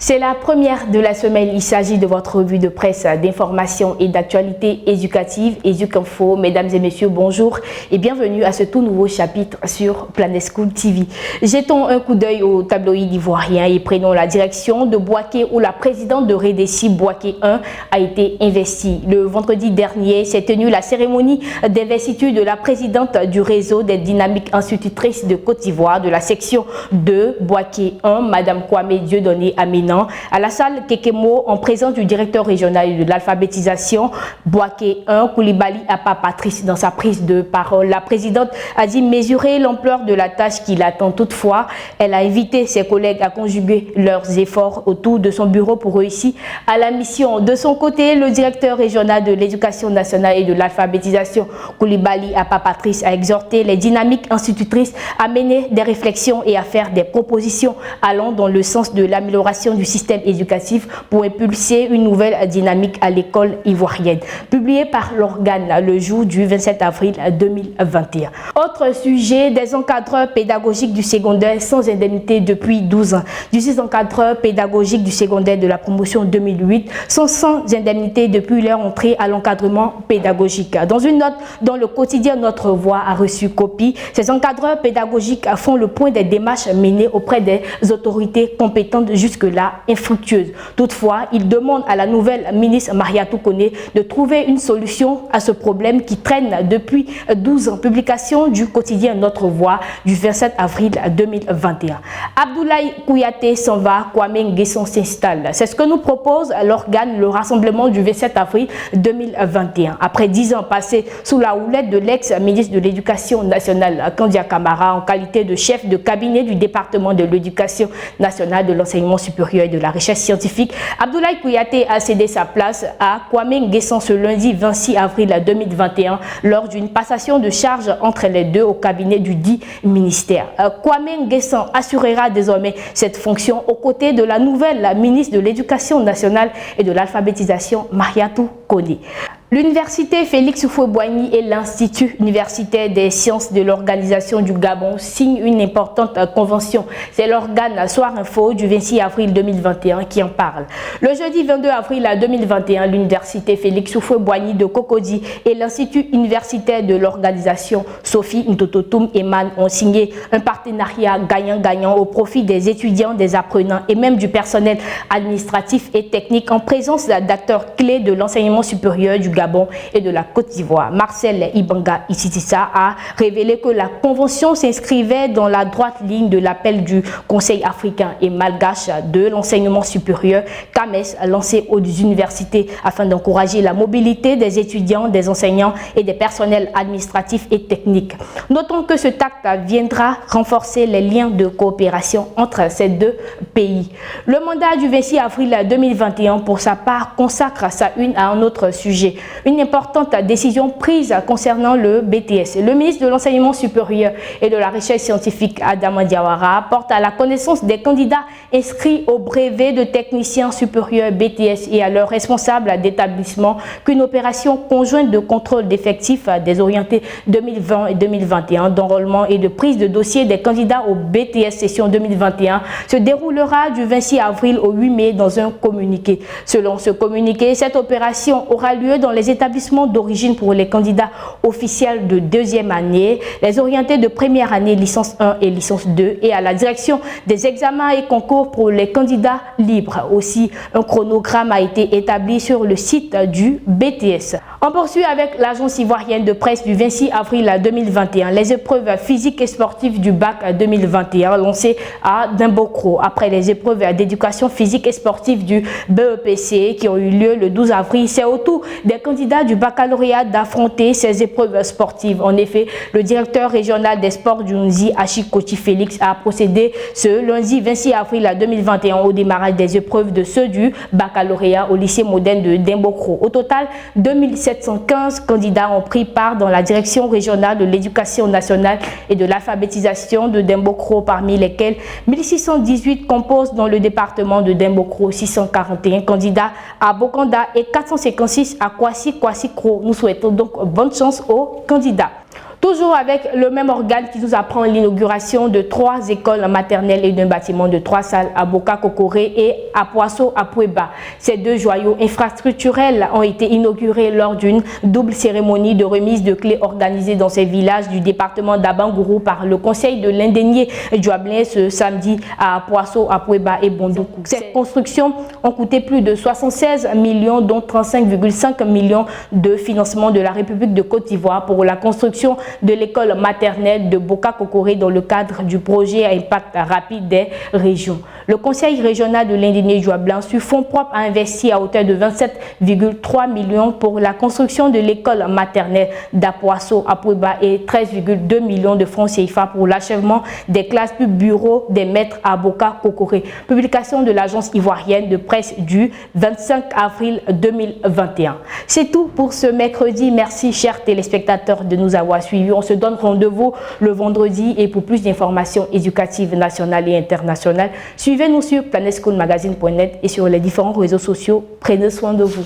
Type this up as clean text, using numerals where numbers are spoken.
C'est la première de la semaine. Il s'agit de votre revue de presse d'information et d'actualité éducative, EducInfo. Mesdames et messieurs, bonjour et bienvenue à ce tout nouveau chapitre sur Planet School TV. Jetons un coup d'œil au tabloïd ivoirien et prenons la direction de Bouaké où la présidente de Redessi, Bouaké 1, a été investie. Le vendredi dernier s'est tenue la cérémonie d'investiture de la présidente du réseau des dynamiques institutrices de Côte d'Ivoire de la section 2, Bouaké 1, Madame Kwame Dieudonné Amina, à la salle Kekemo en présence du directeur régional de l'alphabétisation Bouaké 1, Koulibaly Apa Patrice. Dans sa prise de parole, la présidente a dit mesurer l'ampleur de la tâche qui l'attend. Toutefois, elle a invité ses collègues à conjuguer leurs efforts autour de son bureau pour réussir à la mission. De son côté, le directeur régional de l'éducation nationale et de l'alphabétisation Koulibaly Apa Patrice a exhorté les dynamiques institutrices à mener des réflexions et à faire des propositions allant dans le sens de l'amélioration du système éducatif pour impulser une nouvelle dynamique à l'école ivoirienne, publié par l'organe le jour du 27 avril 2021. Autre sujet, des encadreurs pédagogiques du secondaire sans indemnité depuis 12 ans. 18 encadreurs pédagogiques du secondaire de la promotion 2008 sont sans indemnité depuis leur entrée à l'encadrement pédagogique. Dans une note dont le quotidien Notre Voix a reçu copie, ces encadreurs pédagogiques font le point des démarches menées auprès des autorités compétentes jusque-là infructueuse. Toutefois, il demande à la nouvelle ministre Mariatou Koné de trouver une solution à ce problème qui traîne depuis 12 ans. Publication du quotidien Notre Voix du 27 avril 2021. Abdoulaye Kouyaté s'en va, Kwame Nguesson s'installe. C'est ce que nous propose l'organe, le rassemblement du 27 avril 2021. Après 10 ans passés sous la houlette de l'ex-ministre de l'Éducation nationale, Kandia Camara, en qualité de chef de cabinet du département de l'Éducation nationale, de l'enseignement supérieur et de la recherche scientifique, Abdoulaye Kouyaté a cédé sa place à Kwame Nguesson ce lundi 26 avril 2021 lors d'une passation de charge entre les deux au cabinet du dit ministère. Kwame Nguesson assurera désormais cette fonction aux côtés de la nouvelle ministre de l'Éducation nationale et de l'alphabétisation, Mariatou Koné. L'université Félix Houphouët-Boigny et l'Institut universitaire des sciences de l'organisation du Gabon signent une importante convention. C'est l'organe Soir Info du 26 avril 2021 qui en parle. Le jeudi 22 avril 2021, l'université Félix Houphouët-Boigny de Cocody et l'Institut universitaire de l'organisation Sophie Ntototoum Eman ont signé un partenariat gagnant-gagnant au profit des étudiants, des apprenants et même du personnel administratif et technique en présence d'acteurs clés de l'enseignement supérieur du Gabon et de la Côte d'Ivoire. Marcel Ibanga Isitissa a révélé que la convention s'inscrivait dans la droite ligne de l'appel du Conseil africain et malgache de l'enseignement supérieur CAMES lancé aux universités afin d'encourager la mobilité des étudiants, des enseignants et des personnels administratifs et techniques. Notons que ce acte viendra renforcer les liens de coopération entre ces deux pays. Le mandat du 26 avril 2021 pour sa part consacre sa une à un autre sujet. Une importante décision prise concernant le BTS. Le ministre de l'Enseignement supérieur et de la Recherche scientifique, Adama Diawara, porte à la connaissance des candidats inscrits au brevet de technicien supérieur BTS et à leurs responsables d'établissement qu'une opération conjointe de contrôle d'effectifs des orientés 2020 et 2021 d'enrôlement et de prise de dossier des candidats au BTS session 2021 se déroulera du 26 avril au 8 mai dans un communiqué. Selon ce communiqué, cette opération aura lieu dans les établissements d'origine pour les candidats officiels de deuxième année, les orientés de première année licence 1 et licence 2 et à la direction des examens et concours pour les candidats libres. Aussi, un chronogramme a été établi sur le site du BTS. On poursuit avec l'agence ivoirienne de presse du 26 avril 2021. Les épreuves physiques et sportives du bac 2021 lancées à Dimbokro après les épreuves d'éducation physique et sportive du BEPC qui ont eu lieu le 12 avril. C'est au tour des candidats du baccalauréat d'affronter ces épreuves sportives. En effet, le directeur régional des sports du Nzi, Achikoti Félix, a procédé ce lundi 26 avril 2021 au démarrage des épreuves de ceux du baccalauréat au lycée moderne de Dimbokro. Au total, 2715 candidats ont pris part dans la direction régionale de l'éducation nationale et de l'alphabétisation de Dimbokro, parmi lesquels 1618 composent dans le département de Dimbokro, 641 candidats à Bokanda et 456 à Kwasi Kro. Nous souhaitons donc bonne chance aux candidats. Toujours avec le même organe qui nous apprend l'inauguration de 3 écoles maternelles et d'un bâtiment de 3 salles à Boka-Kokoré et à Poasso-Apouéba. Ces 2 joyaux infrastructurels ont été inaugurés lors d'une double cérémonie de remise de clés organisée dans ces villages du département d'Abangourou par le conseil de l'Indénié Djouablin ce samedi à Poasso-Apouéba et Bondoukou. Ces constructions ont coûté plus de 76 millions, dont 35,5 millions de financement de la République de Côte d'Ivoire pour la construction de l'école maternelle de Boka-Kokoré dans le cadre du projet à impact rapide des régions. Le conseil régional de l'Indénié Djouablin, sur fonds propres, a investi à hauteur de 27,3 millions pour la construction de l'école maternelle d'Apoasso-Apouéba et 13,2 millions de francs CFA pour l'achèvement des classes du bureau des maîtres à Boka-Kokoré. Publication de l'agence ivoirienne de presse du 25 avril 2021. C'est tout pour ce mercredi. Merci, chers téléspectateurs, de nous avoir suivis. On se donne rendez-vous le vendredi et pour plus d'informations éducatives nationales et internationales, suivez-nous sur planetschoolmagazine.net et sur les différents réseaux sociaux. Prenez soin de vous.